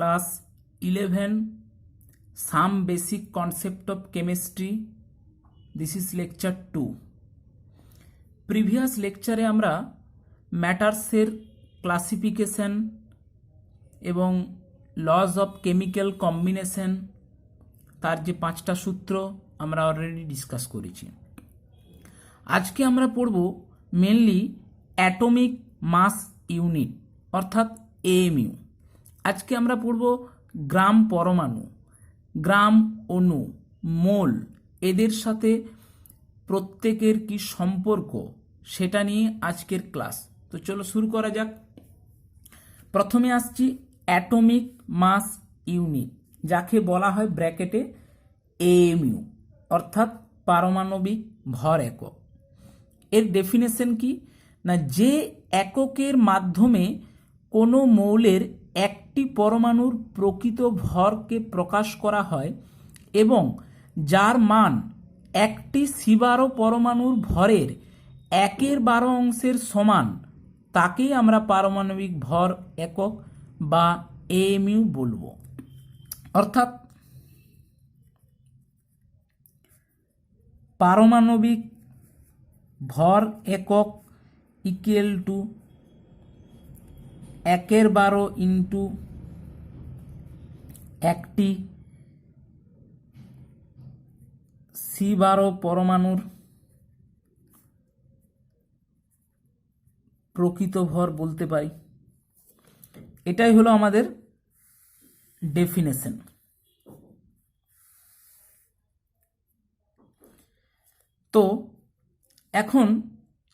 class 11 some basic concept of chemistry. This is lecture 2. Previous লেকচারে আমরা ম্যাটারসের classification এবং lodge of chemical combination তার যে 5টা সূত্র আমরা অলরেডি ডিসকাস করেছি। আজকে আমরা পড়ব মেনলি অ্যাটমিক মাস ইউনিট অর্থাৎ এএমইউ। আজকে আমরা পড়ব গ্রাম পরমাণু, গ্রাম অণু, মোল, এদের সাথে প্রত্যেকের কি সম্পর্ক সেটা নিয়ে আজকের ক্লাস। তো চলো শুরু করা যাক। প্রথমে আসছি অ্যাটমিক মাস ইউনিট, যাকে বলা হয় ব্র্যাকেটে এএমইউ অর্থাৎ পারমাণবিক ভর একক। এর ডেফিনেশন কি না, যে এককের মাধ্যমে কোনো মৌলের একটি পরমাণুর প্রকৃত ভরকে প্রকাশ করা হয় এবং যার মান একটি C12 পরমাণুর ভরের 1/12 অংশের সমান, তাকেই আমরা পারমাণবিক ভর একক বা এএমইউ বলবো। অর্থাৎ পারমাণবিক ভর একক ইকুয়াল টু 1/12 ইন্টু একটি C12 পরমাণুর প্রকৃত ভর বলতে পারি। এটাই হলো আমাদের ডেফিনেশন। তো এখন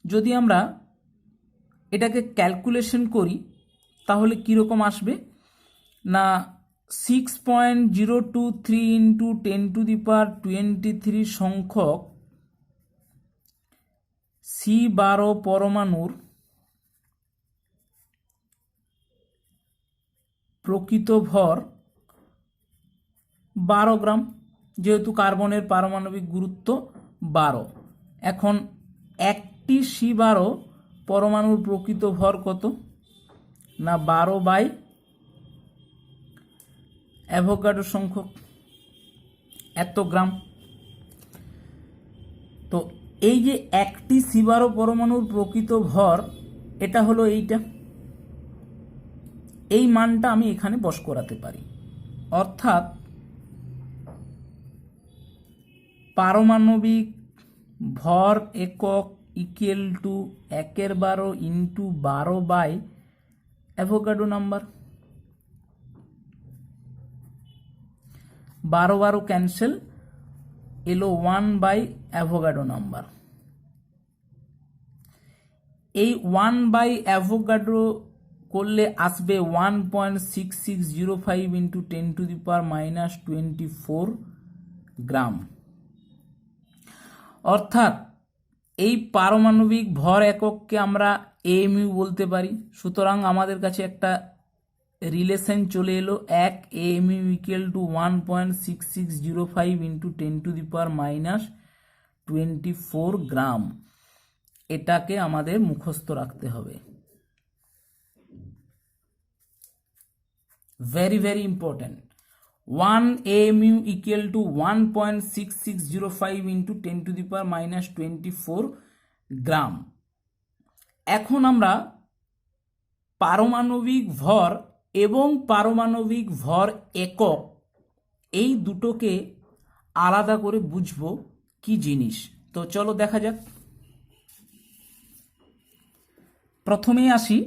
যদি আমরা এটাকে ক্যালকুলেশন করি তাহলে কীরকম আসবে না, 6.023 ইন্টু 10⁻23 সংখ্যক C12 পরমাণুর প্রকৃত ভর 12 গ্রাম, যেহেতু কার্বনের পারমাণবিক গুরুত্ব 12। এখন একটি C12 পরমাণুর প্রকৃত ভর কত না 12 / অ্যাভোগাড্রো সংখ্যক এত গ্রাম। তো এই যে একটি C12 পরমাণুর প্রকৃত ভর, এটা হলো এইটা, এই মানটা আমি এখানে বস করাতে পারি। অর্থাৎ পারমাণবিক ভর একক equal to 1/12 into 12 / Avogadro number. 12 cancel, এলো 1 / অ্যাভোগাড্রো নাম্বার। এই 1 / অ্যাভোগাড্রো করলে আসবে 1.6605 ইন্টু 10⁻⁻24 গ্রাম। অর্থাৎ এই পারমাণবিক ভর একককে আমরা এএমইউ বলতে পারি। সুতরাং আমাদের কাছে একটা রিলেশন চলে এলো, 1 এএমইউ ইকুয়াল টু 1.6605 ইন্টু 10⁻⁻24 গ্রাম। এটাকে আমাদের মুখস্থ রাখতে হবে। Very very important. 1 AMU equal to 1.6605 into 10⁻⁻24 গ্রাম। এখন আমরা পারমাণবিক ভর এবং পারমাণবিক ভর একক এই দুটোকে আলাদা করে বুঝবো কি জিনিস। তো চলো দেখা যাক। প্রথমেই আসি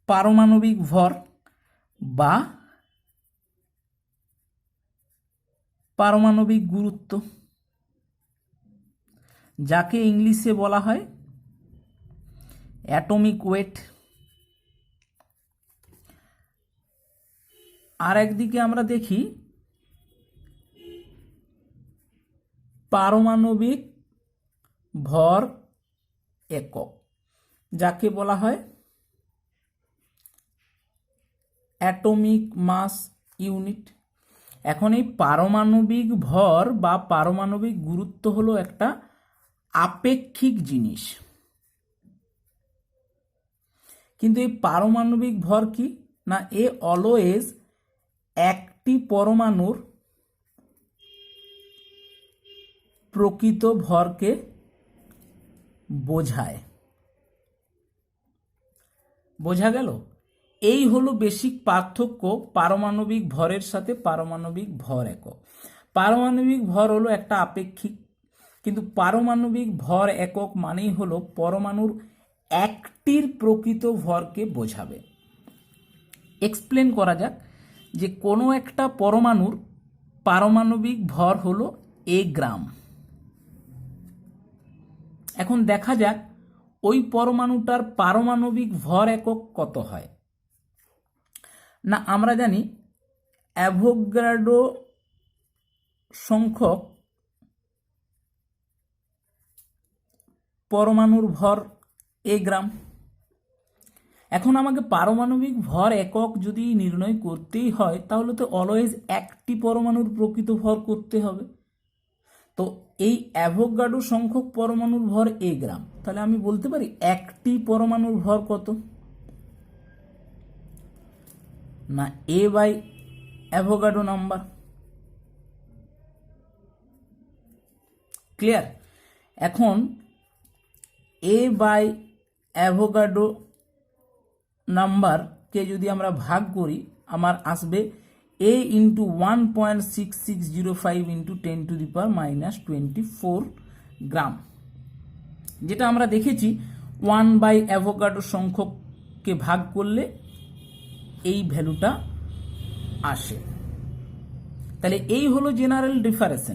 পারমাণবিক ভর বা পারমাণবিক গুরুত্ব, যাকে ইংলিশে বলা হয় অ্যাটমিক ওয়েট। আর একদিকে আমরা দেখি পারমাণবিক ভর একক, যাকে বলা হয় অ্যাটমিক মাস ইউনিট। এখন এই পারমাণবিক ভর বা পারমাণবিক গুরুত্ব হলো একটা আপেক্ষিক জিনিস। কিন্তু এই পারমাণবিক ভর কি না, এ অলওয়েজ একটি পরমাণুর প্রকৃত ভরকে বোঝায়। বোঝা গেল? এই হলো বেসিক পার্থক্য পারমাণবিক ভরের সাথে পারমাণবিক ভর একক। পারমাণবিক ভর হলো একটা আপেক্ষিক, কিন্তু পারমাণবিক ভর একক মানেই হলো পরমাণুর একটির প্রকৃত ভরকে বোঝাবে। এক্সপ্লেন করা যাক যে কোনো একটা পরমাণুর পারমাণবিক ভর হলো এ গ্রাম। এখন দেখা যাক ওই পরমাণুটার পারমাণবিক ভর একক কত হয়। না, আমরা জানি অ্যাভোগাড্রো সংখ্যক পরমাণুর ভর এ গ্রাম। এখন আমাকে পারমাণবিক ভর একক যদি নির্ণয় করতেই হয় তাহলে তো অলওয়েজ একটি পরমাণুর প্রকৃত ভর করতে হবে। তো এই অ্যাভোগাড্রো সংখ্যক পরমাণুর ভর এ গ্রাম, তাহলে আমি বলতে পারি একটি পরমাণুর ভর কত, না এ বাই অ্যাভোগাড্রো নাম্বার। ক্লিয়ার? এখন এ বাই অ্যাভোগাড্রো নাম্বারকে যদি আমরা ভাগ করি, আমার আসবে এ ইন্টু 1.6605 ইন্টু 10⁻⁻24 গ্রাম। যেটা আমরা দেখেছি 1 বাই অ্যাভোগাড্রো সংখ্যককে ভাগ করলে এই ভ্যালুটা আসে। তাহলে এই হলো জেনারেল ডিফারেন্স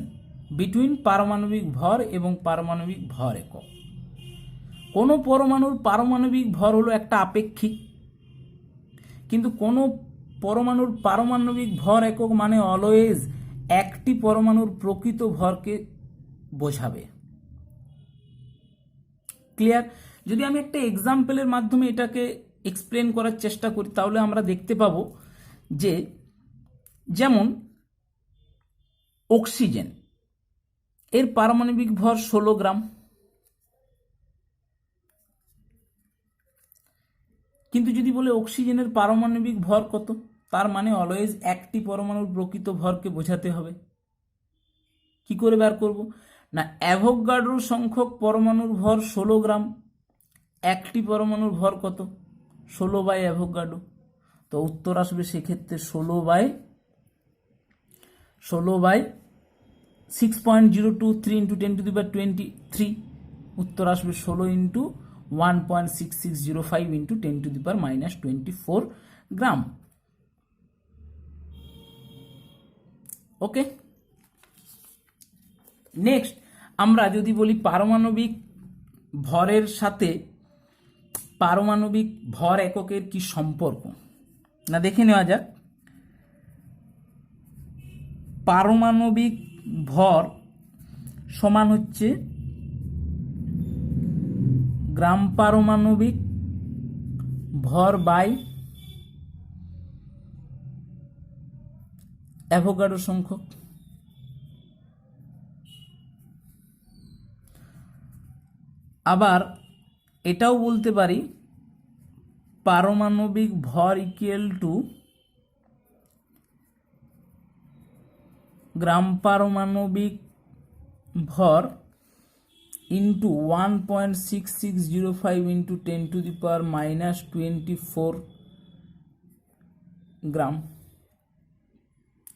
বিটুইন পারমাণবিক ভর এবং পারমাণবিক ভর একক। কোনো পরমাণুর পারমাণবিক ভর হলো একটা আপেক্ষিক, কিন্তু কোনো পরমাণুর পারমাণবিক ভর একক মানে অলওয়েজ একটি পরমাণুর প্রকৃত ভরকে বোঝাবে। ক্লিয়ার? যদি আমি একটা এক্সাম্পলের মাধ্যমে এটাকে এক্সপ্লেন করার চেষ্টা করি তাহলে আমরা দেখতে পাবো যে যেমন অক্সিজেন, এর পারমাণবিক ভর 16 গ্রাম, কিন্তু যদি বলে অক্সিজেনের পারমাণবিক ভর কত, তার মানে অলওয়েজ একটি পরমাণুর প্রকৃত ভরকে বোঝাতে হবে। কি করে বের করব? না, অ্যাভোগাড্রো সংখ্যক পরমাণুর ভর 16 গ্রাম, একটি পরমাণুর ভর কত, 16 বাই অ্যাভোগাড্রো। তো উত্তর আসবে সেক্ষেত্রে 16 বাই 6.023 ইন্টু 10⁻23। উত্তর আসবে 16 ইন্টু 1.6605 ইন্টু 10⁻⁻24 গ্রাম। ওকে, নেক্সট আমরা যদি বলি পারমাণবিক ভরের সাথে পারমাণবিক ভর এককের কি সম্পর্ক, না দেখে নেওয়া যাক। পারমাণবিক ভর সমান হচ্ছে গ্রাম পারমাণবিক ভর বাই অ্যাভোগাড্রো সংখ্যক। আবার এটাও বলতে পারি পারমাণবিক ভর ইকুয়াল টু গ্রাম পারমাণবিক ভর ইন্টু 1.6605 ইন্টু 10⁻⁻24 গ্রাম।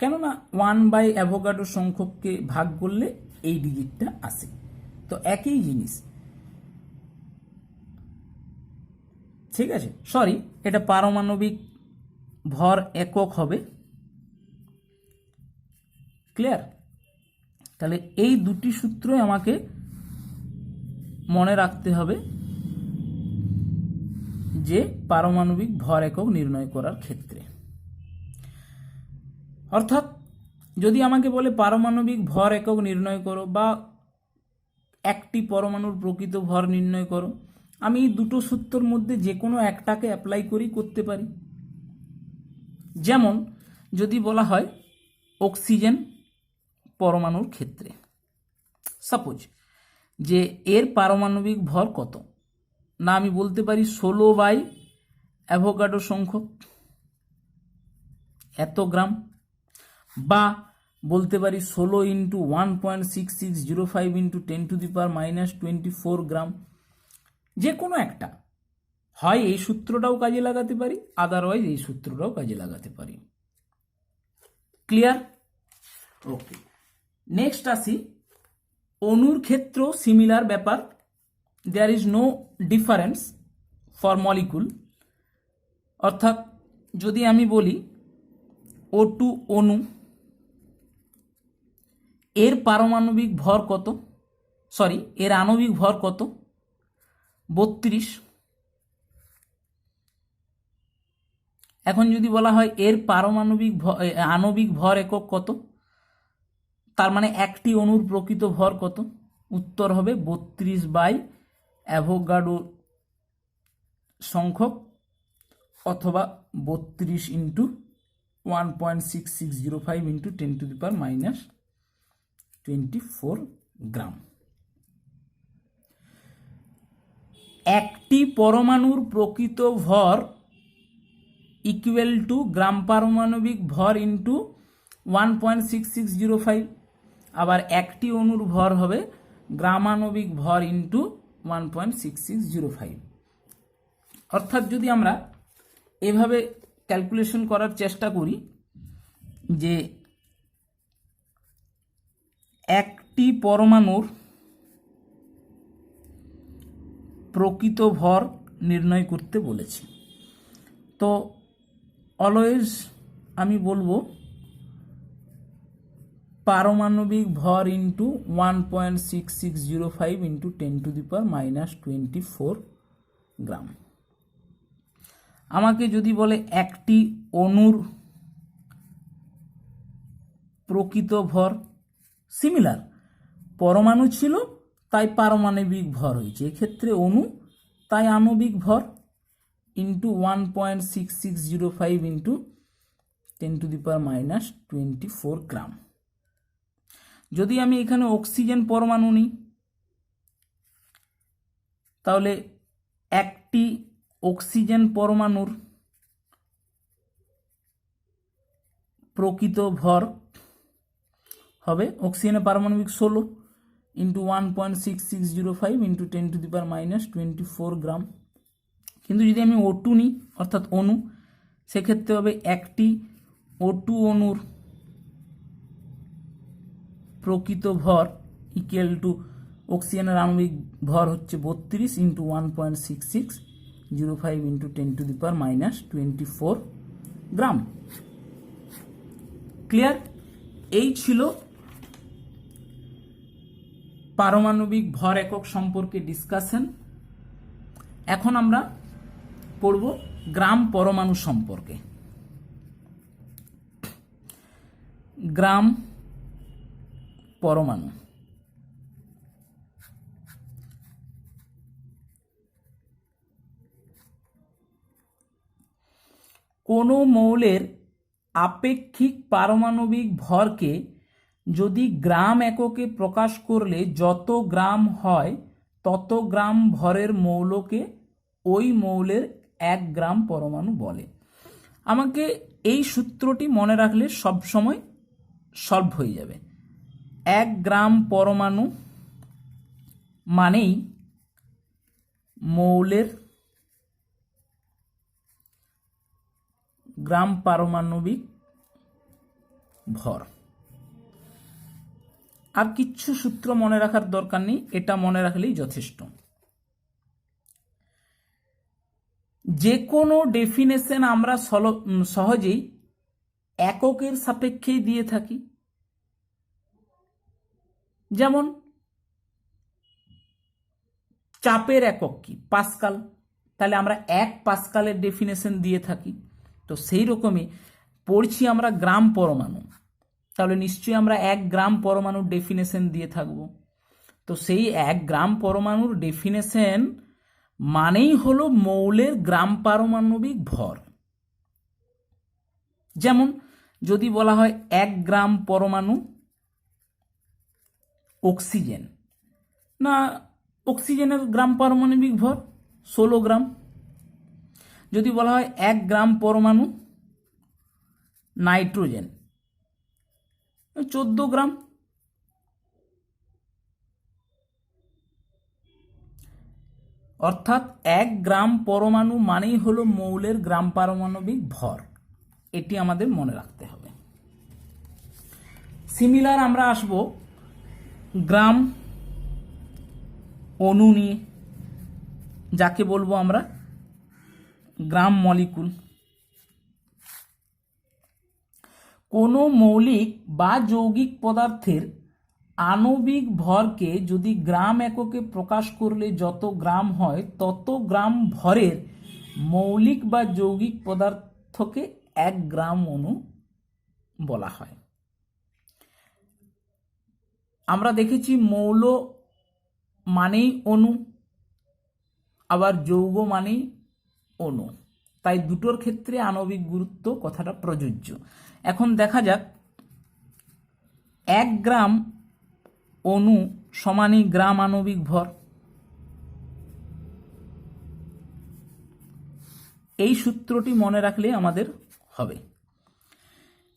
কেননা 1 বাই অ্যাভোগাড্রো সংখ্যককে ভাগ করলে এই ডিজিটটা আসে, তো একই জিনিস। ঠিক আছে, সরি, এটা পারমাণবিক ভর একক হবে। ক্লিয়ার? তাহলে এই দুটি সূত্রই আমাকে মনে রাখতে হবে যে পারমাণবিক ভর একক নির্ণয় করার ক্ষেত্রে। অর্থাৎ যদি আমাকে বলে পারমাণবিক ভর একক নির্ণয় করো বা একটি পরমাণুর প্রকৃত ভর নির্ণয় করো, আমি এই দুটো সূত্রের মধ্যে যে কোনো একটাকে অ্যাপ্লাই করেই করতে পারি। যেমন যদি বলা হয় অক্সিজেন পরমাণুর ক্ষেত্রে, সাপোজ যে এর পারমাণবিক ভর কত, না আমি বলতে পারি 16 বাই অ্যাভোগাড্রো সংখ্যক এত গ্রাম, বা বলতে পারি 16 ইন্টু 1.6605 ইন্টু 10⁻⁻24 গ্রাম, যে কোনো একটা। হয় এই সূত্রটাও কাজে লাগাতে পারি, আদারওয়াইজ এই সূত্রটাও কাজে লাগাতে পারি। ক্লিয়ার? ওকে, নেক্সট আসি অণুর ক্ষেত্রেও সিমিলার ব্যাপার। There is no difference for molecule. অর্থাৎ যদি আমি বলি O2 অণু, এর পারমাণবিক ভর কত, সরি এর আণবিক ভর কত, 32। এখন যদি বলা হয় এর পারমাণবিক আণবিক ভর একক কত, তার মানে একটি অণুর প্রকৃত ভর কত, উত্তর হবে 32 বাই অ্যাভোগাড্রো সংখ্যক, অথবা 32 ইন্টু 1.6605 ইন্টু 10⁻⁻24 গ্রাম। একটি পরমাণুর প্রকৃত ভর ইকুয়াল টু গ্রাম পারমাণবিক ভর ইন্টু 1.6605, আবার একটি অণুর ভর হবে গ্রামাণবিক ভর ইন্টু 1.6605। অর্থাৎ যদি আমরা এভাবে ক্যালকুলেশন করার চেষ্টা করি যে একটি পরমাণুর প্রকৃত ভর নির্ণয় করতে বলেছি, তো অলওয়েজ আমি বলবো পারমাণবিক ভর ইন্টু 1.6605 ইন্টু 10⁻⁻24 গ্রাম। আমাকে যদি বলে একটি অণুর প্রকৃত ভর, সিমিলার, পরমাণু ছিল তাই পারমাণবিক ভর হয়েছে, এক্ষেত্রে অণু তাই আণবিক ভর, ইন্টু 1.6605 ইন্টু 10⁻⁻24 গ্রাম। যদি আমি এখানে অক্সিজেন পরমাণু নিই, তাহলে একটি অক্সিজেন পরমাণুর প্রকৃত ভর হবে অক্সিজেনের পারমাণবিক 16 ইন্টু 1.6605 ইন্টু 10⁻⁻24 গ্রাম। কিন্তু যদি আমি O2 নিই, অর্থাৎ অণু, সেক্ষেত্রে হবে একটি O2 অণুর প্রকৃত ভর ইকুয়াল টু অক্সিজেনের আণবিক ভর হচ্ছে 32 ইন্টু 1.6605 ইন্টু 10⁻⁻24 গ্রাম। ক্লিয়ার? এই ছিল পারমাণবিক ভর একক সম্পর্কে ডিসকাশন। এখন আমরা পড়ব গ্রাম পরমাণু সম্পর্কে। গ্রাম পরমাণু, কোনো মৌলের আপেক্ষিক পারমাণবিক ভরকে যদি গ্রাম এককে প্রকাশ করলে যত গ্রাম হয় তত গ্রাম ভরের মৌলকে ওই মৌলের 1 গ্রাম পরমাণু বলে। আমাকে এই সূত্রটি মনে রাখলে সব সময় সলভ হয়ে যাবে। 1 গ্রাম পরমাণু মানেই মৌলের গ্রাম পারমাণবিক ভর। আর কিচ্ছু সূত্র মনে রাখার দরকার নেই, এটা মনে রাখলেই যথেষ্ট। যে কোনো ডেফিনেশন আমরা সহজেই এককের সাপেক্ষেই দিয়ে থাকি। যেমন চাপের একক কি? পাস্কাল, তাহলে আমরা 1 পাস্কালের ডেফিনেশন দিয়ে থাকি। তো সেই রকমই পড়ছি আমরা গ্রাম পরমাণু, তাহলে নিশ্চয়ই আমরা 1 গ্রাম পরমাণুর ডেফিনেশন দিয়ে থাকব। তো সেই 1 গ্রাম পরমাণুর ডেফিনেশন মানেই হলো মৌলের গ্রাম পারমাণবিক ভর। যেমন যদি বলা হয় 1 গ্রাম পরমাণু অক্সিজেন, না অক্সিজেনের গ্রাম পারমাণবিক ভর 16 গ্রাম। যদি বলা হয় 1 গ্রাম পরমাণু নাইট্রোজেন 14 গ্রাম। অর্থাৎ 1 গ্রাম পরমাণু মানেই হলো মৌলের গ্রাম পারমাণবিক ভর, এটি আমাদের মনে রাখতে হবে। সিমিলার আমরা আসব গ্রাম অণু নিয়ে, যাকে বলবো আমরা গ্রাম মলিকুল। কোনো মৌলিক বা যৌগিক পদার্থের আণবিক ভরকে যদি গ্রাম এককে প্রকাশ করলে যত গ্রাম হয় তত গ্রাম ভরের মৌলিক বা যৌগিক পদার্থকে 1 গ্রাম অণু বলা হয়। আমরা দেখেছি মৌল মানেই অণু, আবার যৌগ মানেই অণু, তাই দুটোর ক্ষেত্রে আণবিক গুরুত্ব কথাটা প্রযোজ্য। এখন দেখা যাক 1 গ্রাম অণু সমানই গ্রাম আণবিক ভর। এই সূত্রটি মনে রাখলে আমাদের হবে।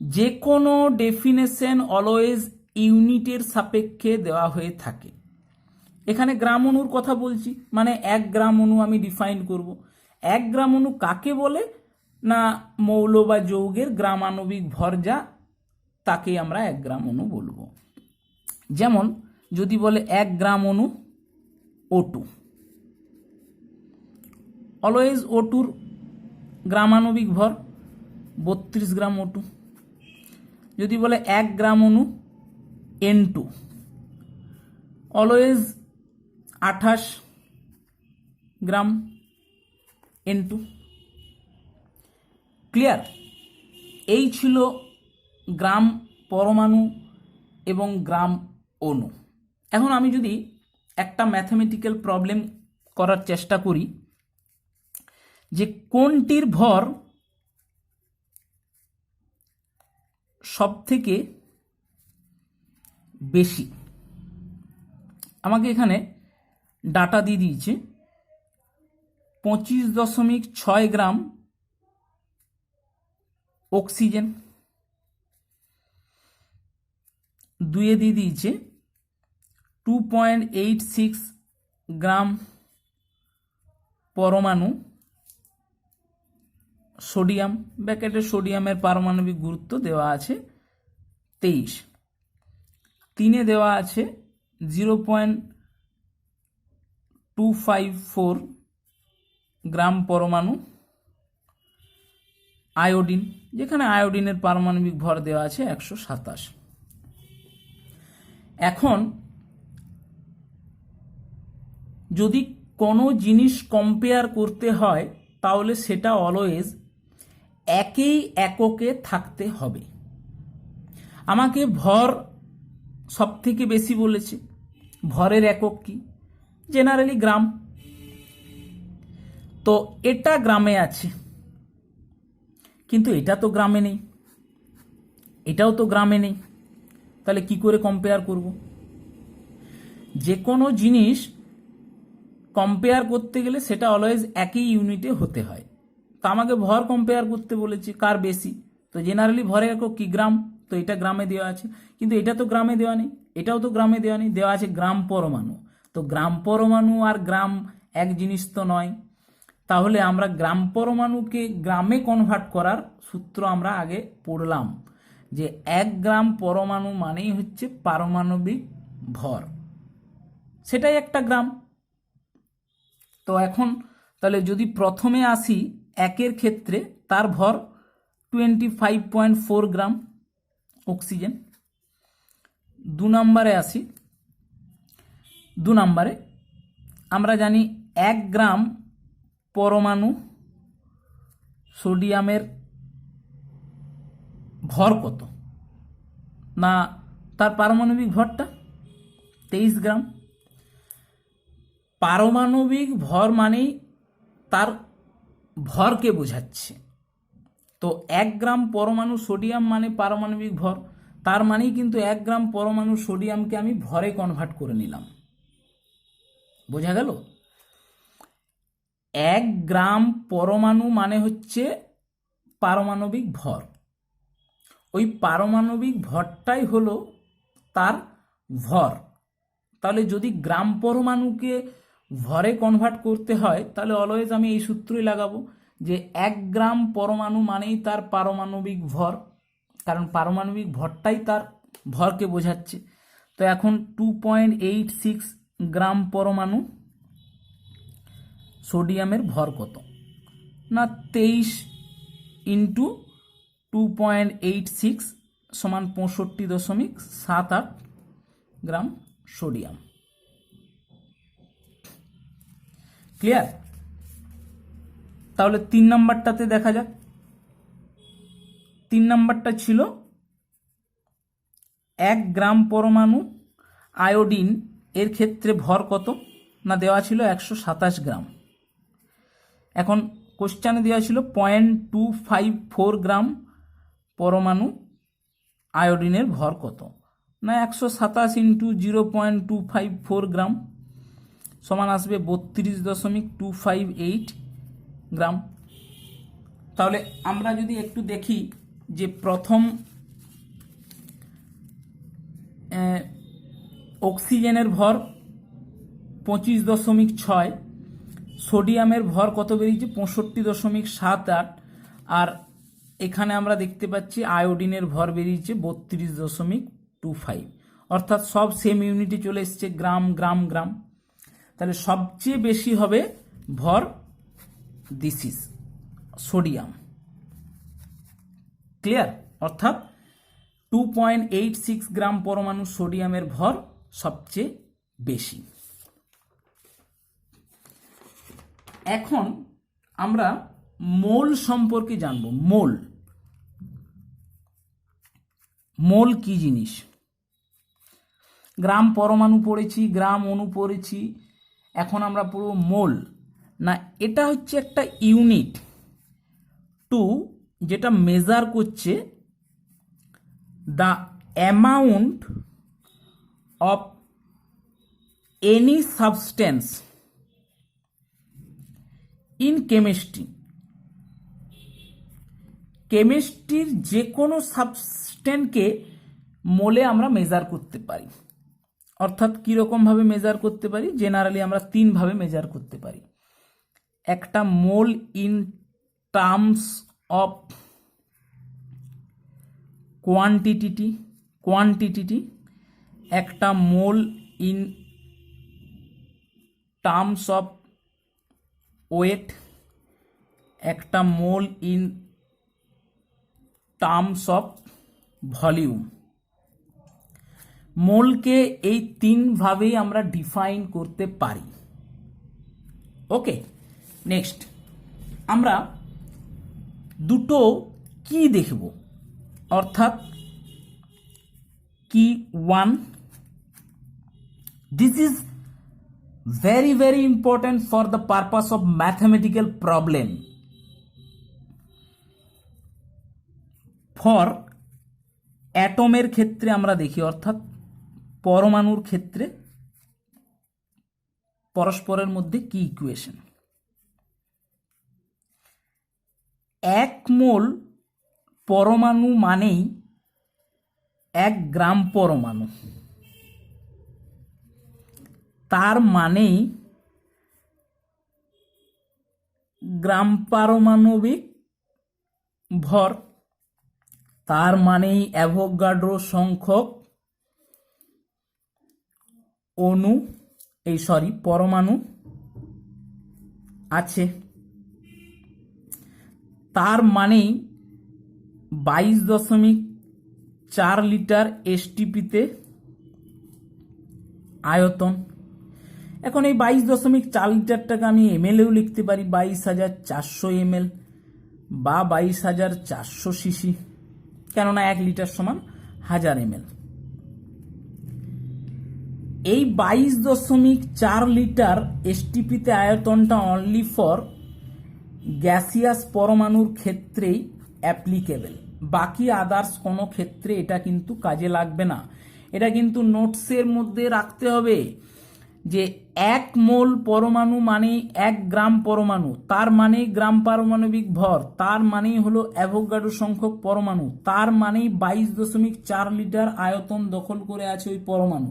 যে কোনো ডেফিনেশন অলওয়েজ ইউনিটের সাপেক্ষে দেওয়া হয়ে থাকে। এখানে গ্রাম অণুর কথা বলছি, মানে 1 গ্রাম অণু আমি ডিফাইন করব। 1 গ্রাম অণু কাকে বলে না, মৌল বা যৌগের গ্রাম আণবিক ভর যা, তাকে আমরা 1 গ্রাম অণু বলবো। যেমন যদি বলে 1 গ্রাম অণু O2, অলওয়েজ O2 গ্রাম আণবিক ভর 32 গ্রাম O2। যদি বলে 1 গ্রাম অণু N2, অলওয়েজ 28 গ্রাম N2। ক্লিয়ার? এই ছিল গ্রাম পরমাণু এবং গ্রাম অণু। এখন আমি যদি একটা ম্যাথমেটিক্যাল প্রবলেম করার চেষ্টা করি যে কোনটির ভর সবথেকে বেশি, আমাকে এখানে ডাটা দিয়ে দিয়েছে 25.6 গ্রাম অক্সিজেন, 2 দিয়ে দিয়েছে 2.86 গ্রাম পরমাণু সোডিয়াম, ব্র্যাকেটে সোডিয়ামের পারমাণবিক গুরুত্ব দেওয়া আছে 23, 3 দেওয়া আছে 0.254 গ্রাম পরমাণু আয়োডিন, যেখানে আয়োডিনের পারমাণবিক ভর দেওয়া আছে 127। এখন যদি কোনো জিনিস কম্পেয়ার করতে হয় তাহলে সেটা অলওয়েজ একই এককে থাকতে হবে। আমাকে ভর সব থেকে বেশি বলেছে, ভরের একক কি? জেনারেলি গ্রাম। তো এটা গ্রামে আছে, কিন্তু এটা তো গ্রামে নেই, এটাও তো গ্রামে নেই, তাহলে কি করে কম্পেয়ার করব? যে কোনো জিনিস কম্পেয়ার করতে গেলে সেটা অলওয়েজ একই ইউনিটে হতে হয়। তো আমাকে ভর কম্পেয়ার করতে বলেছে, কার বেশি? তো জেনারেলি ভরের একক কি? গ্রাম। তো এটা গ্রামে দেওয়া আছে, কিন্তু এটা তো গ্রামে দেওয়া নেই, এটাও তো গ্রামে দেওয়া নেই, দেওয়া আছে গ্রাম পরমাণু। তো গ্রাম পরমাণু আর গ্রাম এক জিনিস তো নয়। তাহলে আমরা গ্রাম পরমাণুকে গ্রামে কনভার্ট করার সূত্র আমরা আগে পড়লাম, যে 1 গ্রাম পরমাণু মানেই হচ্ছে পারমাণবিক ভর, সেটাই একটা গ্রাম। তো এখন তাহলে যদি প্রথমে আসি 1 ক্ষেত্রে, তার ভর 25.4 গ্রাম অক্সিজেন। 2 নম্বরে আসি। 2 নম্বরে আমরা জানি 1 গ্রাম পরমাণু সোডিয়ামের ভর কত, না তার পারমাণবিক ভরটা 23 গ্রাম। পারমাণবিক ভর মানেই তার ভরকে বোঝাচ্ছে। তো 1 গ্রাম পরমাণু সোডিয়াম মানে পারমাণবিক ভর, তার মানেই কিন্তু 1 গ্রাম পরমাণু সোডিয়ামকে আমি ভরে কনভার্ট করে নিলাম। বোঝা গেল? 1 গ্রাম পরমাণু মানে হচ্ছে পারমাণবিক ভর। ওই পারমাণবিক ভরটাই হলো তার ভর। তাহলে যদি গ্রাম পরমাণুকে ভরে কনভার্ট করতে হয় তাহলে অলওয়েজ আমি এই সূত্রই লাগাবো যে 1 গ্রাম পরমাণু মানেই তার পারমাণবিক ভর, কারণ পারমাণবিক ভরটাই তার ভরকে বোঝাচ্ছে। তো এখন 2.86 গ্রাম পরমাণু সোডিয়ামের ভর কত? না 23 ইন্টু 2.86 সমান 65.78 গ্রাম সোডিয়াম। ক্লিয়ার? তাহলে 3 নাম্বারটাতে দেখা যাক। 3 নাম্বারটা ছিল 1 গ্রাম পরমাণু আয়োডিন এর ক্ষেত্রে ভর কত? না দেওয়া ছিল 127 গ্রাম। এখন কোশ্চেনে দেওয়া ছিল 0.254 গ্রাম পরমাণু আয়োডিনের ভর কত? না 127 ইন্টু 0.254 গ্রাম সমান আসবে 32.258 গ্রাম। তাহলে আমরা যদি একটু দেখি যে প্রথম অক্সিজেনের ভর 25.6, সোডিয়ামের ভর কত বেরিয়েছে? 65.78, আর এখানে আমরা দেখতে পাচ্ছি আয়োডিনের ভর বেরিয়েছে 32.25, অর্থাৎ সব সেম ইউনিটে চলে এসছে, গ্রাম গ্রাম গ্রাম। তাহলে সবচেয়ে বেশি হবে ভর দিস ইজ সোডিয়াম। ক্লিয়ার? অর্থাৎ 2.86 গ্রাম পরমাণু সোডিয়ামের ভর সবচেয়ে বেশি। এখন আমরা মোল সম্পর্কে জানব। মোল, মোল কি জিনিস? গ্রাম পরমাণু পড়েছি, গ্রাম অণু পড়েছি, এখন আমরা পড়ব মোল। না, এটা হচ্ছে একটা ইউনিট টু যেটা মেজার করছে the amount of any substance in chemistry. কেমিস্ট্রির যে কোনো সাবস্টেন্সকে মোলে আমরা মেজার করতে পারি। অর্থাৎ কীরকমভাবে মেজার করতে পারি? জেনারেলি আমরা 3 ভাবে মেজার করতে পারি। একটা মোল ইন টার্মস অফ কোয়ান্টিটি, একটা মোল ইন টার্মস অফ ওয়েট, একটা মোল ইন টার্মস অফ ভলিউম। মোলকে এই 3 ভাবেই আমরা ডিফাইন করতে পারি। ওকে, নেক্সট আমরা দুটো কি দেখব, অর্থাৎ কি 1, this is very very important for the purpose of mathematical problem. For অ্যাটমের ক্ষেত্রে আমরা দেখি, অর্থাৎ পরমাণুর ক্ষেত্রে পরস্পরের মধ্যে কি ইকুয়েশন। 1 মোল পরমাণু মানেই 1 গ্রাম পরমাণু, তার মানেই গ্রাম পারমাণবিক ভর, তার মানেই অ্যাভোগাড্রো সংখ্যক পরমাণু আছে, তার মানেই 22.4 লিটার এসটিপিতে আয়তন। এখন এই 22.4 লিটারটাকে আমি এমএলেও লিখতে পারি, 22,400 ml বা 22,400 সিসি, কেননা 1 লিটার সমান 1000 ml। এই 22.4 লিটার এসটিপিতে আয়তনটা অনলি ফর গ্যাসিয়াস পরমাণুর ক্ষেত্রেই অ্যাপ্লিকেবল, বাকি আদার্স কোনো ক্ষেত্রে এটা কিন্তু কাজে লাগবে না। এটা কিন্তু নোটসের মধ্যে রাখতে হবে। যে 1 মোল পরমাণু মানে 1 গ্রাম পরমাণু, তার মানে গ্রাম পারমাণবিক ভর, তার মানেই হলো অ্যাভোগাড্রো সংখ্যক পরমাণু, তার মানেই 22.4 লিটার আয়তন দখল করে আছে ওই পরমাণু।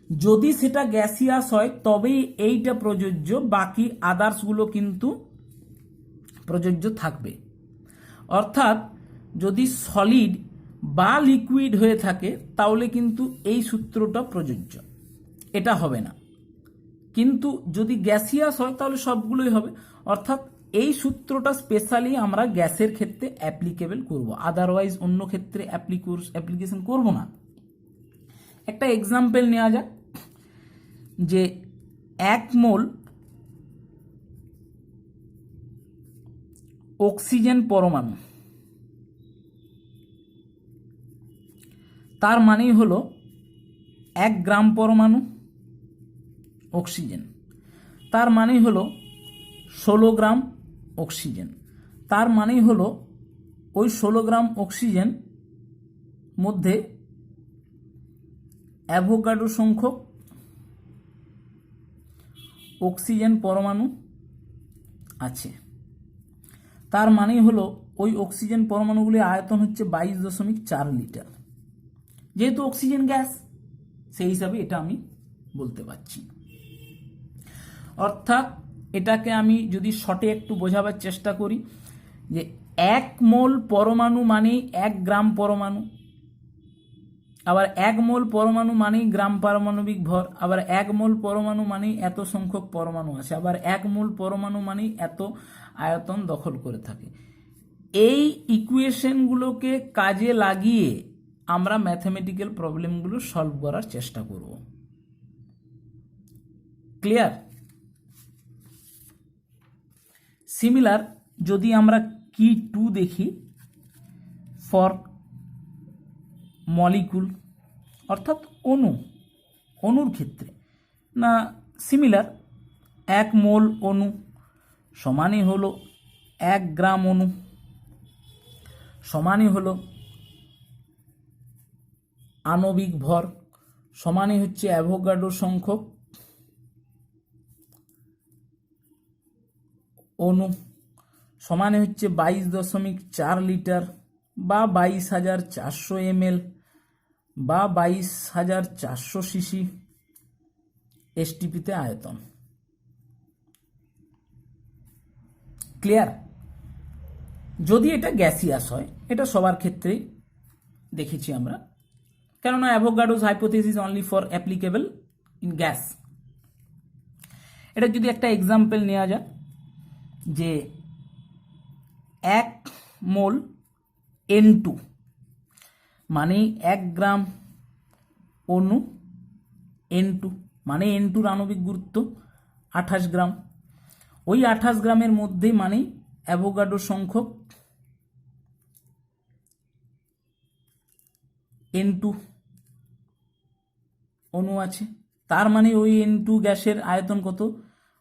যদি সেটা গ্যাসিয়াস হয় তবেই এইটা প্রযোজ্য, বাকি আদার্সগুলো কিন্তু প্রযোজ্য থাকবে। অর্থাৎ যদি সলিড বা লিকুইড হয়ে থাকে তাহলে কিন্তু এই সূত্রটা প্রযোজ্য, এটা হবে না। কিন্তু যদি গ্যাসিয়াস হয় তাহলে সবগুলোই হবে। অর্থাৎ এই সূত্রটা স্পেশালি আমরা গ্যাসের ক্ষেত্রে অ্যাপ্লিকেবল করব, আদারওয়াইজ অন্য ক্ষেত্রে অ্যাপ্লিকেশন করব না। একটা এক্সাম্পল নেওয়া যাক, যে 1 মোল অক্সিজেন পরমাণু, তার মানেই হলো 1 গ্রাম পরমাণু অক্সিজেন, তার মানেই হলো 16 গ্রাম অক্সিজেন, তার মানেই হলো ওই 16 গ্রাম অক্সিজেন মধ্যে অ্যাভোগাড্রো সংখ্যক অক্সিজেন পরমাণু আছে। তার মানেই হলো ওই অক্সিজেন পরমাণুগুলির আয়তন হচ্ছে 22.4 লিটার। যেহেতু অক্সিজেন গ্যাস, সেই হিসাবে এটা আমি বলতে পারছি। অর্থাৎ এটাকে আমি যদি শর্টে একটু বোঝাবার চেষ্টা করি, যে 1 মোল পরমাণু মানেই 1 গ্রাম পরমাণু, আবার 1 মোল পরমাণু মানেই গ্রাম পারমাণবিক ভর, আবার 1 মোল পরমাণু মানেই এত সংখ্যক পরমাণু আছে, আবার 1 মোল পরমাণু মানেই এত আয়তন দখল করে থাকে। এই ইকুয়েশনগুলোকে কাজে লাগিয়ে আমরা ম্যাথমেটিক্যাল প্রবলেমগুলো সলভ করার চেষ্টা করব। ক্লিয়ার? সিমিলার যদি আমরা কি 2 দেখি ফর মলিকুল, অর্থাৎ অণুর ক্ষেত্রে না, সিমিলার 1 মোল অণু সমানই হলো 1 গ্রাম অণু, সমানই হলো আণবিক ভর, সমানই হচ্ছে অ্যাভোগাড্রো সংখ্যক অণু, সমানে হচ্ছে 22.4 লিটার বা 22,400 ml বা 22,400 সিসি এসটিপিতে আয়তন। ক্লিয়ার? যদি এটা গ্যাসিয়াস হয়, এটা সবার ক্ষেত্রেই দেখেছি আমরা, কেননা Avogadro's hypothesis only for applicable in gas. এটা যদি একটা এক্সাম্পল নেওয়া যায়, যে 1 মোল N2 মানে 1 গ্রাম অণু, N2 মানে N2-র আণবিক গুরুত্ব 28 গ্রাম, ওই 28 গ্রামের মধ্যে মানে অ্যাভোগাড্রো সংখ্যক N2 অণু আছে, তার মানে ওই N2 গ্যাসের আয়তন কত?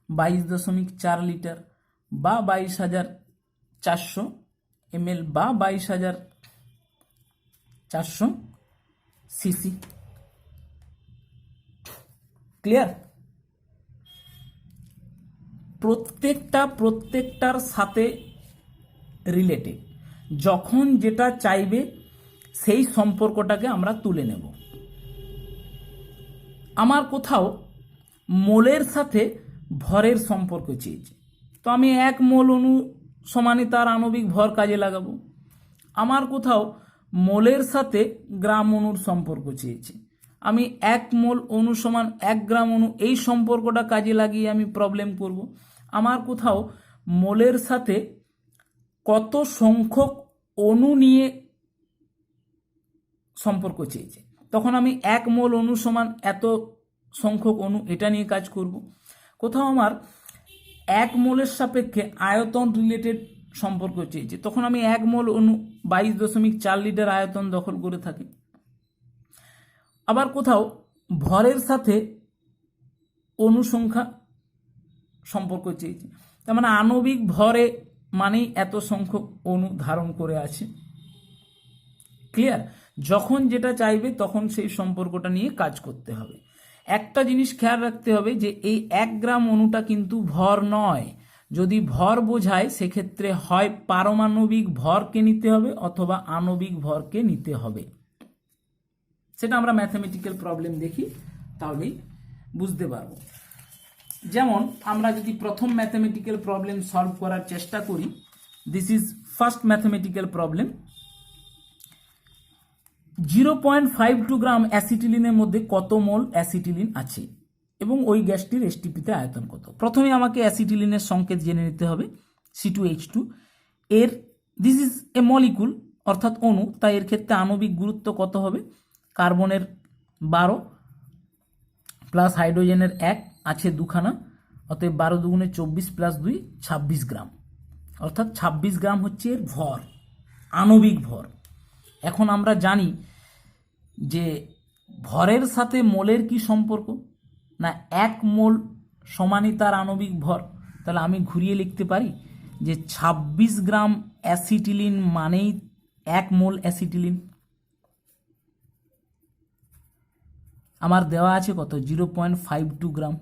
22.4 লিটার বা 22,400 ml বা 22,400 সিসি। ক্লিয়ার? প্রত্যেকটার সাথে রিলেটেড, যখন যেটা চাইবে সেই সম্পর্কটাকে আমরা তুলে নেব। আমার কোথাও মোলের সাথে ভরের সম্পর্ক চেয়েছে, তো আমি 1 মোল অণু সমানে তার আণবিক ভর কাজে লাগাবো। আমার কোথাও মোলের সাথে গ্রাম অণুর সম্পর্ক চেয়েছে, আমি 1 মোল অণু সমান 1 গ্রাম অণু, এই সম্পর্কটা কাজে লাগিয়ে আমি প্রবলেম করব। আমার কোথাও মোলের সাথে কত সংখ্যক অণু নিয়ে সম্পর্ক চেয়েছে, তখন আমি 1 মোল অণু সমান এত সংখ্যক অণু, এটা নিয়ে কাজ করব। কোথাও আমার 1 মোলের সাপেক্ষে আয়তন রিলেটেড সম্পর্ক চেয়েছে, তখন আমি 1 মোল অণু 22.4 লিটার আয়তন দখল করে থাকি। আবার কোথাও ভরের সাথে অণু সংখ্যা সম্পর্ক চেয়েছে, তার মানে আণবিক ভরে মানেই এত সংখ্যক অণু ধারণ করে আছে। ক্লিয়ার? যখন যেটা চাইবে তখন সেই সম্পর্কটা নিয়ে কাজ করতে হবে। একটা জিনিস খেয়াল রাখতে হবে যে এই 1 গ্রাম অণুটা কিন্তু ভর নয়। যদি ভর বোঝায় সেক্ষেত্রে হয় পারমাণবিক ভরকে নিতে হবে অথবা আণবিক ভরকে নিতে হবে। সেটা আমরা ম্যাথমেটিক্যাল প্রবলেম দেখি তাহলেই বুঝতে পারবো। যেমন আমরা যদি প্রথম ম্যাথমেটিক্যাল প্রবলেম সলভ করার চেষ্টা করি, this is first mathematical problem. 0.52 গ্রাম অ্যাসিটিলিনের মধ্যে কত মোল অ্যাসিটিলিন আছে এবং ওই গ্যাসটির এসটিপিতে আয়তন কত। প্রথমে আমাকে অ্যাসিটিলিনের সংকেত জেনে নিতে হবে, C2H2। এর দিস ইজ এ মলিকুল অর্থাৎ অণু, তাই এর ক্ষেত্রে আণবিক গুরুত্ব কত হবে? কার্বনের 12 প্লাস হাইড্রোজেনের 1 আছে 2 খানা, অতএব 12 দুগুণে 24 প্লাস 2 26 গ্রাম, অর্থাৎ 26 গ্রাম হচ্ছে এর ভর, আণবিক ভর। এখন আমরা জানি যে ভরের সাথে মোলের কি সম্পর্ক, না 1 মোল সমানই তার আণবিক ভর। তাহলে আমি ঘুরিয়ে লিখতে পারি যে 26 গ্রাম অ্যাসিটিলিন মানেই 1 মোল অ্যাসিটিলিন। আমার দেওয়া আছে কত? 0.52 গ্রাম।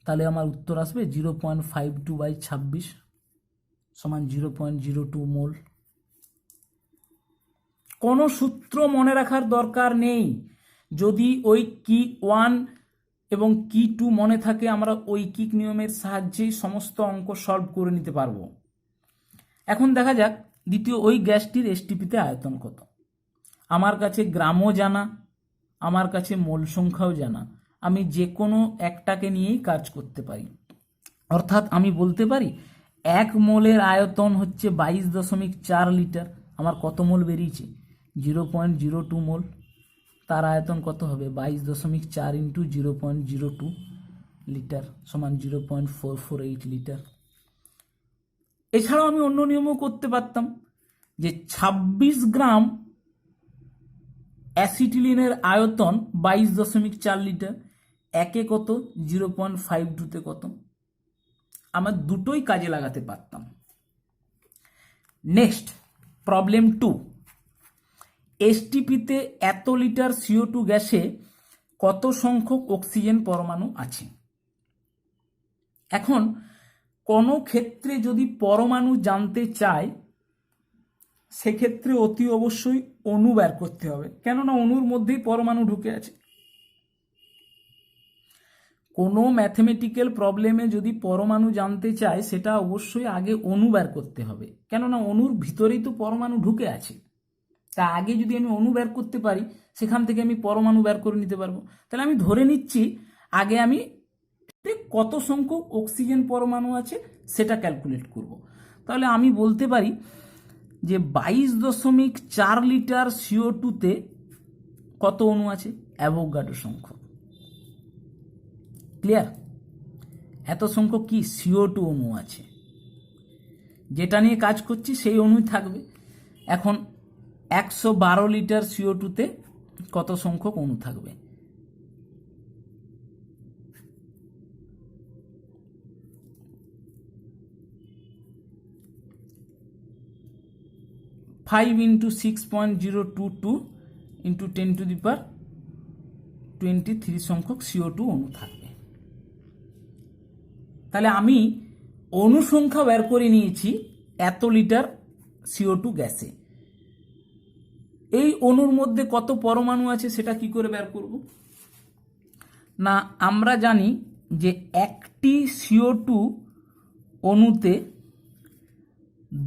তাহলে আমার উত্তর আসবে 0.52/26 সমান 0.02 মোল। কোনো সূত্র মনে রাখার দরকার নেই। যদি ওই কি 1 এবং কি 2 মনে থাকে, আমরা ঐকিক নিয়মের সাহায্যেই সমস্ত অঙ্ক সলভ করে নিতে পারবো। এখন দেখা যাক দ্বিতীয়, ওই গ্যাসটির এসটিপিতে আয়তন কত। আমার কাছে গ্রামও জানা, আমার কাছে মোল সংখ্যাও জানা, আমি যে কোনো একটাকে নিয়েই কাজ করতে পারি। অর্থাৎ আমি বলতে পারি 1 মোলের আয়তন হচ্ছে 22.4 লিটার। আমার কত মোল বেরিয়েছে? 0.02 মোল। তার আয়তন কত হবে? 22.4 ইন্টু 0.02 লিটার সমান 0.448 লিটার। এছাড়াও আমি অন্য নিয়মও করতে পারতাম যে 26 গ্রাম অ্যাসিটিলিনের আয়তন 22.4 লিটার, একে কত? 0.52তে কত? আমার দুটোই কাজে লাগাতে পারতাম। নেক্সট প্রবলেম 2, এসটিপিতে এত লিটার CO2 গ্যাসে কত সংখ্যক অক্সিজেন পরমাণু আছে। এখন কোনো ক্ষেত্রে যদি পরমাণু জানতে চায় সেক্ষেত্রে অতি অবশ্যই অণু বের করতে হবে, কেননা অণুর মধ্যেই পরমাণু ঢুকে আছে। কোনো ম্যাথমেটিক্যাল প্রবলেমে যদি পরমাণু জানতে চায় সেটা অবশ্যই আগে অণু বের করতে হবে, কেননা অণুর ভিতরেই তো পরমাণু ঢুকে আছে। তা আগে যদি আমি অণু বের করতে পারি সেখান থেকে আমি পরমাণু বের করে নিতে পারবো। তাহলে আমি ধরে নিচ্ছি আগে আমি কত সংখ্যক অক্সিজেন পরমাণু আছে সেটা ক্যালকুলেট করব। তাহলে আমি বলতে পারি যে 22.4 লিটার CO2তে কত অণু আছে? অ্যাভোগাড্রো সংখ্যক। ক্লিয়ার? এত সংখ্যক কি CO2 অণু আছে, যেটা নিয়ে কাজ করছি সেই অণুই থাকবে। এখন 112 লিটার CO2তে কত সংখ্যক অণু থাকবে? ফাইভ ইন্টু 6.022 ইন্টু 10⁻23 সংখ্যক CO2 অণু থাকবে। তাহলে আমি অণু সংখ্যা বের করে নিয়েছি এত লিটার CO2 গ্যাসে। এই অণুর মধ্যে কত পরমাণু আছে সেটা কি করে বের করব? না, আমরা জানি যে একটি CO2 অণুতে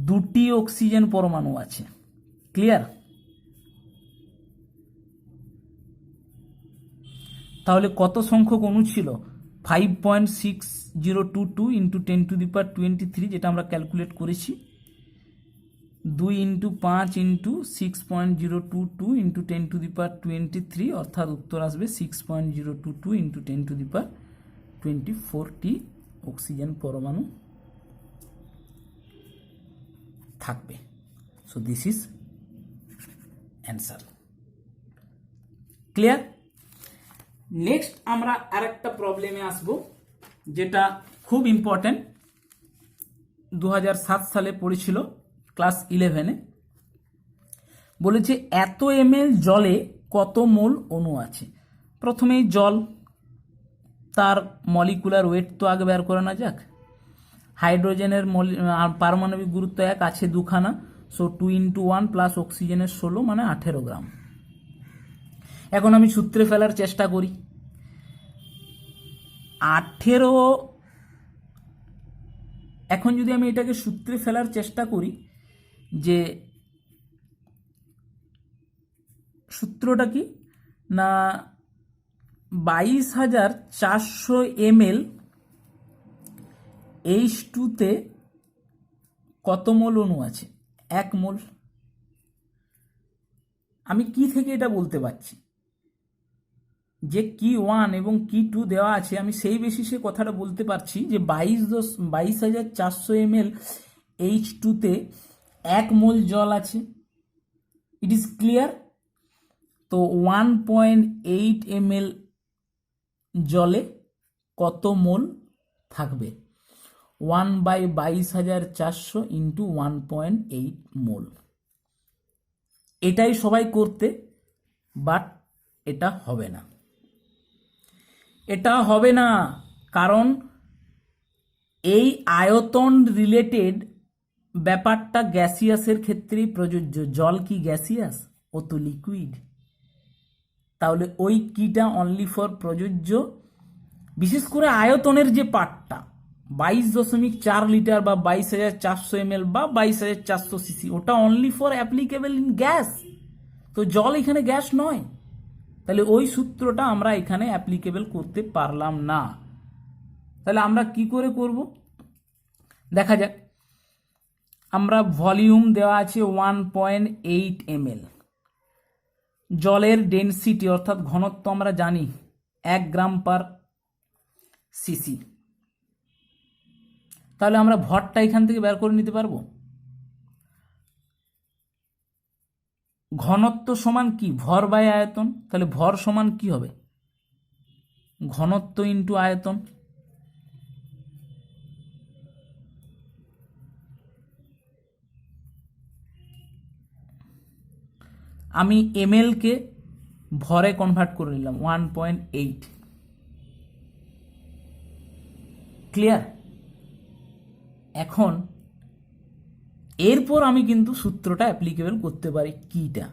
2টি অক্সিজেন পরমাণু আছে। ক্লিয়ার? তাহলে কত সংখ্যক অণু ছিল? 5.6022 ইন্টু 10⁻23, যেটা আমরা ক্যালকুলেট করেছি। 2 ইন্টু 5 ইন্টু 6.022 ইন্টু 10⁻23, অর্থাৎ উত্তর আসবে 6.022 ইন্টু 10⁻24টি অক্সিজেন পরমাণু থাকবে। So this is answer. Clear? Next আমরা আরেকটা প্রবলেমে আসব যেটা খুব ইম্পর্টেন্ট, 2007 সালে পড়েছিল ক্লাস 11-এ। বলেছে এত ml জলে কত মোল অণু আছে। প্রথমেই জল, তার মলিকুলার ওয়েট তো আগে বের করে না যাক। হাইড্রোজেনের পারমাণবিক গুরুত্ব 1, আছে 2খানা, সো 2 × 1 প্লাস অক্সিজেনের 16 মানে 18 গ্রাম। এখন আমি সূত্রে ফেলার চেষ্টা করি। 18, এখন যদি আমি এটাকে সূত্রে ফেলার চেষ্টা করি, যে সূত্রটা কি না 22,400 ml H2-তে কত মোল অণু আছে? 1 মোল। আমি কি থেকে এটা বলতে পারছি? যে কি1 এবং কি2 দেওয়া আছে, আমি সেই বেসিসে কথাটা বলতে পারছি যে 22,400 ml H2-তে 1 মোল জল আছে। It is clear? তো 1.8 ml জলে কত মোল থাকবে? 1/22,400 ইন্টু 1.8 মোল। এটাই সবাই করতে, বাট এটা হবে না। এটা হবে না কারণ এই আয়তন রিলেটেড ব্যাপারটা গ্যাসিয়াসের ক্ষেত্রেই প্রযোজ্য। জল কি গ্যাসিয়াস? ও তো লিকুইড। তাহলে ওই কিটা অনলি ফর প্রযোজ্য বিশেষ করে আয়তনের যে পার্টটা 22.4 লিটার বা 22,400 ml বা 22,400 সিসি, ওটা only for applicable in gas. তো জল এখানে গ্যাস নয়, তাহলে ওই সূত্রটা আমরা এখানে অ্যাপ্লিকেবল করতে পারলাম না। তাহলে আমরা কি করে করব দেখা যাক। আমরা ভলিউম দেওয়া আছে 1.8 ml, জলের ডেনসিটি অর্থাৎ ঘনত্ব আমরা জানি 1 গ্রাম পার সিসি। তাহলে আমরা ভরটা এখান থেকে বের করে নিতে পারবো। ঘনত্ব সমান কি? ভর বাই আয়তন। তাহলে ভর সমান কি হবে? ঘনত্ব ইন্টু আয়তন। আমি ml কে ভরে কনভার্ট করে নিলাম 1.8। ক্লিয়ার? এখন এরপর আমি কিন্তু সূত্রটা অ্যাপ্লিকেবল করতে পারি। কিটা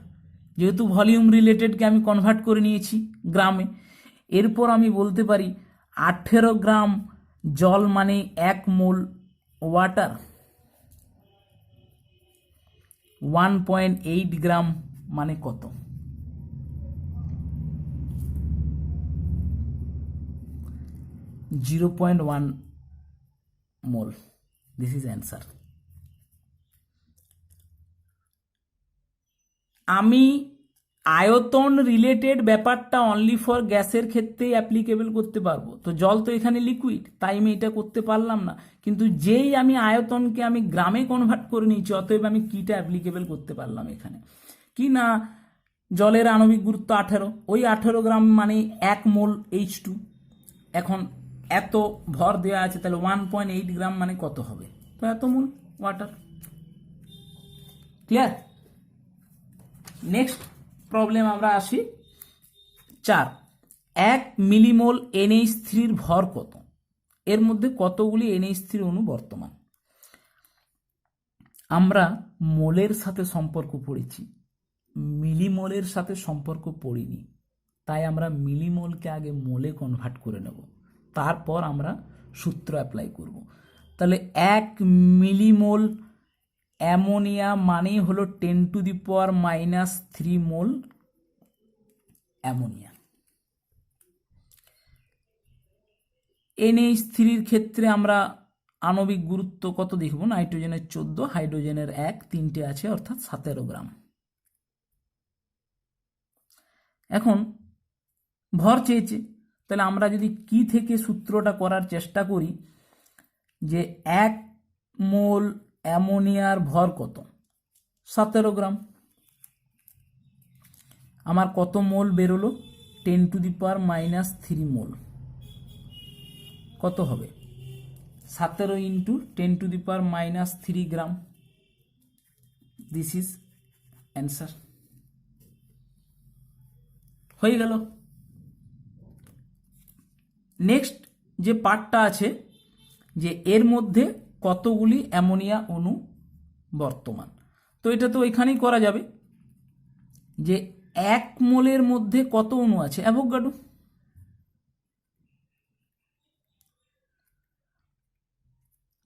যেহেতু ভলিউম রিলেটেডকে আমি কনভার্ট করে নিয়েছি গ্রামে, এরপর আমি বলতে পারি 18 গ্রাম জল মানে 1 মোল ওয়াটার, 1.8 গ্রাম মানে কত? (0.1 মোল। This is answer. আমি আয়তন রিলেটেড ব্যাপারটা অনলি ফর গ্যাসের ক্ষেত্রেই অ্যাপ্লিকেবল করতে পারবো। তো জল তো এখানে লিকুইড, তাই আমি এটা করতে পারলাম না। কিন্তু যেই আমি আয়তনকে আমি গ্রামে কনভার্ট করে নিয়েছি, অতএব আমি কিটা অ্যাপ্লিকেবল করতে পারলাম এখানে। কি না জলের আণবিক গুরুত্ব 18, ওই 18 গ্রাম মানে 1 মোল H2। এখন এত ভর দেওয়া আছে, তাহলে 1.8 গ্রাম মানে কত হবে? তো এত মোল ওয়াটার। ক্লিয়ার? নেক্সট প্রবলেম আমরা আসি 4। 1 মিলিমোল NH3 ভর কত? এর মধ্যে কতগুলি NH3 অণু বর্তমান? আমরা মোলের সাথে সম্পর্ক পড়েছি, মিলিমোলের সাথে সম্পর্ক পড়িনি। তাই আমরা মিলিমোলকে আগে মোলে কনভার্ট করে নেব, তারপর আমরা সূত্র অ্যাপ্লাই করব। তাহলে 1 মিলিমোল অ্যামোনিয়া মানেই হলো 10⁻³ মোল অ্যামোনিয়া। NH3-র ক্ষেত্রে আমরা আণবিক গুরুত্ব কত দেখব? নাইট্রোজেনের 14, হাইড্রোজেনের 1, 3টে আছে অর্থাৎ 17 গ্রাম। এখন ভর চেয়েছে, তাহলে আমরা যদি কি থেকে সূত্রটা করার চেষ্টা করি যে 1 মোল অ্যামোনিয়ার ভর কত? 17 গ্রাম। আমার কত মোল বেরোলো? 10⁻³ মোল। কত হবে? 17 into 10⁻³ gram. This is answer. হয়ে গেল। নেক্সট যে পার্টটা আছে যে এর মধ্যে কতগুলি অ্যামোনিয়া অণু বর্তমান, তো এটা তো এখানেই করা যাবে যে 1 মোলের মধ্যে কত অণু আছে অ্যাভোগাড্রো,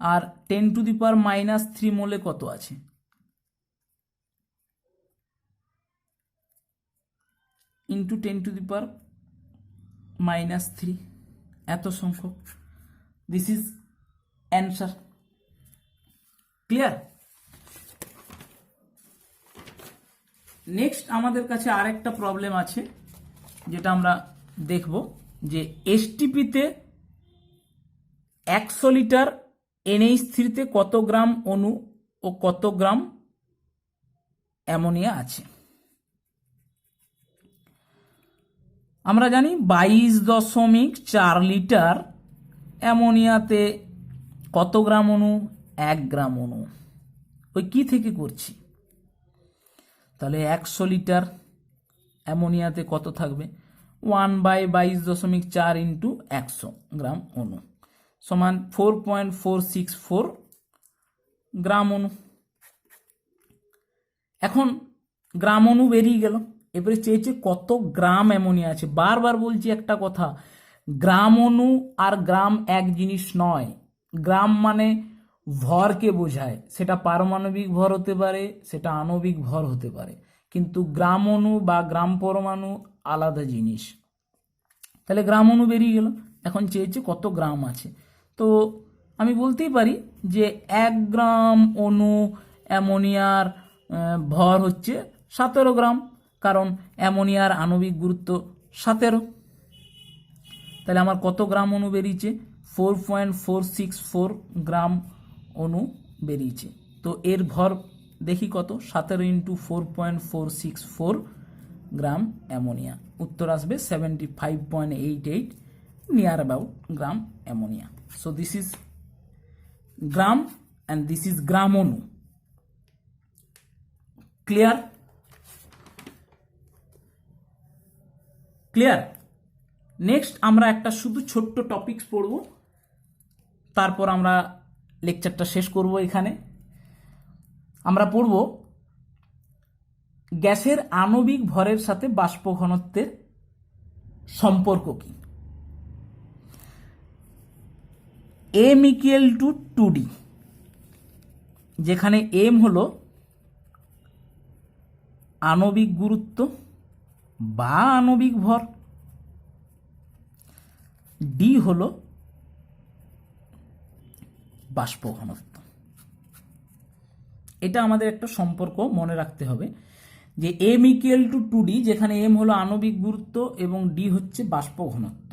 আর 10⁻³ মোলে কত আছে, ইন্টু 10⁻³ এত সংখ্যক। This is answer. Clear? Next আমাদের কাছে আরেকটা প্রবলেম আছে যেটা আমরা দেখব যে এসটিপিতে 100 লিটার NH3-তে কত গ্রাম অণু ও কত গ্রাম অ্যামোনিয়া আছে। আমরা জানি 22.4 লিটার অ্যামোনিয়াতে কত গ্রাম অণু, 1 গ্রাম অণু। ওই কি থেকে করছি, তাহলে 100 লিটার অ্যামোনিয়াতে কত থাকবে, 1/22.4 ইন্টু 100 গ্রাম অণু সমান 4.464 গ্রাম অণু। এখন গ্রাম অণু বেরিয়ে গেল, এবারে চেয়েছে কত গ্রাম অ্যামোনিয়া আছে। বারবার বলছি একটা কথা, গ্রাম অণু আর গ্রাম এক জিনিস নয়। গ্রাম মানে ভরকে বোঝায়, সেটা পারমাণবিক ভর হতে পারে, সেটা আণবিক ভর হতে পারে, কিন্তু গ্রাম অণু বা গ্রাম পরমাণু আলাদা জিনিস। তাহলে গ্রাম অণু বেরিয়ে গেল, এখন চেয়েছে কত গ্রাম আছে। তো আমি বলতেই পারি যে 1 গ্রাম অণু অ্যামোনিয়ার ভর হচ্ছে 17 গ্রাম, কারণ অ্যামোনিয়ার আণবিক গুরুত্ব 17। তাহলে আমার কত গ্রাম অণু বেরিয়েছে, 4.464 গ্রাম অণু বেরিয়েছে। তো এর ভর দেখি কত, 17 ইন্টু 4.464 গ্রাম অ্যামোনিয়া, উত্তর আসবে 75.88 near about gram ammonia. So this is gram and this is gram অণু। ক্লিয়ার? ক্লিয়ার? নেক্সট আমরা একটা শুধু ছোট্ট টপিকস পড়ব, তারপর আমরা লেকচারটা শেষ করব। এখানে আমরা পড়ব গ্যাসের আণবিক ভরের সাথে বাষ্প ঘনত্বের সম্পর্ক কি। M = 2D, যেখানে M হলো আণবিক গুরুত্ব বা আণবিক ভর, D হলো বাষ্প ঘনত্ব। এটা আমাদের একটা সম্পর্ক মনে রাখতে হবে যে M = 2D, যেখানে M হলো আণবিক গুরুত্ব এবং D হচ্ছে বাষ্প ঘনত্ব।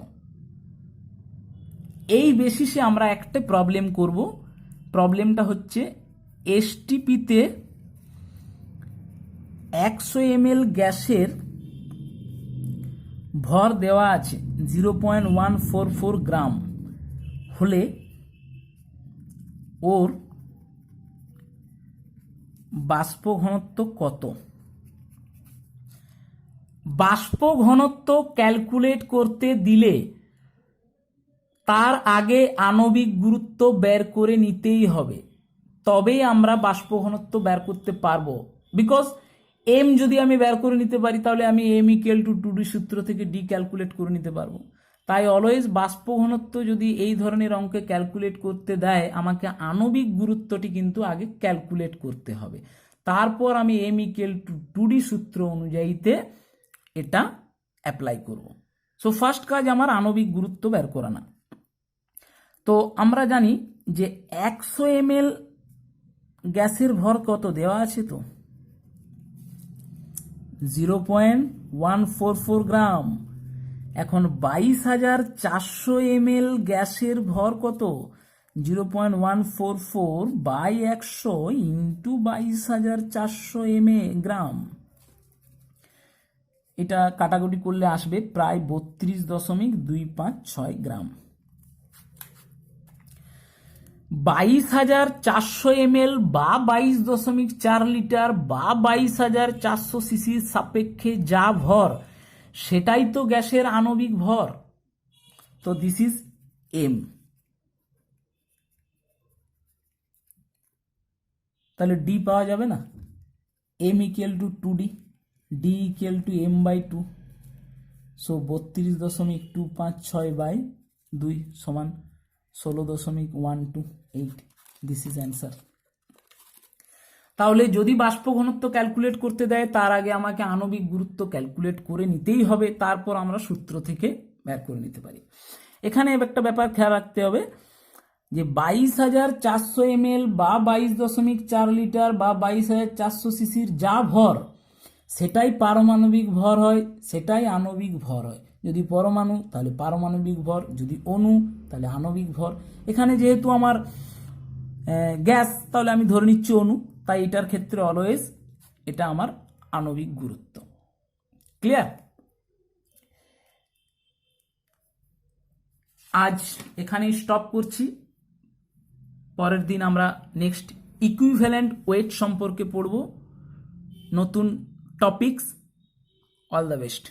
এই বেসিসে আমরা একটা প্রবলেম করব। প্রবলেমটা হচ্ছে এসটিপিতে 100 ml গ্যাসের ভর দেওয়া আছে 0.144 গ্রাম হলে ওর বাষ্প ঘনত্ব কত। বাষ্প ঘনত্ব ক্যালকুলেট করতে দিলে তার আগে আণবিক গুরুত্ব বের করে নিতেই হবে, তবেই আমরা বাষ্প ঘনত্ব বের করতে পারবো। বিকজ এম যদি আমি বের করে নিতে পারি তাহলে আমি M = 2D সূত্র থেকে D ক্যালকুলেট করে নিতে পারবো। তাই অলওয়েজ বাষ্প ঘনত্ব যদি এই ধরনের অঙ্কে ক্যালকুলেট করতে দেয়, আমাকে আণবিক গুরুত্বটি কিন্তু আগে ক্যালকুলেট করতে হবে, তারপর আমি M = 2D সূত্র অনুযায়ীতে এটা অ্যাপ্লাই করব। সো ফার্স্ট কাজ আমার আণবিক গুরুত্ব বের করা না। তো আমরা জানি যে 100 ml গ্যাসের ভর কত দেওয়া আছে, তো 0.144 গ্রাম। এখন 22,400 ml গ্যাসের ভর কত, 0.144 বাই 100 ইন্টু 22,400 গ্রাম। এটা কাটাকুটি করলে আসবে প্রায় 32.256 গ্রাম। 22,400 ml বা 22.4 লিটার বা 22,400 সিসির সাপেক্ষে যা ভর, সেটাই তো গ্যাসের আণবিক ভর। তো দিস ইজ এম। তাহলে ডি পাওয়া যাবে না, M equal to 2D, D equal to m/2, so 32.256/2 সমান 16.128, দিস ইজ অ্যান্সার। তাহলে যদি বাষ্প ঘনত্ব ক্যালকুলেট করতে দেয় তার আগে আমাকে আণবিক গুরুত্ব ক্যালকুলেট করে নিতেই হবে, তারপর আমরা সূত্র থেকে বের করে নিতে পারি। এখানে একটা ব্যাপার খেয়াল রাখতে হবে যে 22,400 ml বা 22.4 লিটার বা 22,400 সিসির যা ভর সেটাই পারমাণবিক ভর হয়, সেটাই আণবিক ভর হয়। যদি পরমাণু তাহলে পারমাণবিক ভর, যদি অণু তাহলে আণবিক ভর। এখানে যেহেতু আমার গ্যাস, তাহলে আমি ধরে নিচ্ছি অণু, তাই এটার ক্ষেত্রে অলওয়েজ এটা আমার আণবিক গুরুত্ব। ক্লিয়ার? আজ এখানেই স্টপ করছি, পরের দিন আমরা নেক্সট ইকুইভ্যালেন্ট ওয়েট সম্পর্কে পড়ব, নতুন টপিকস। All the best.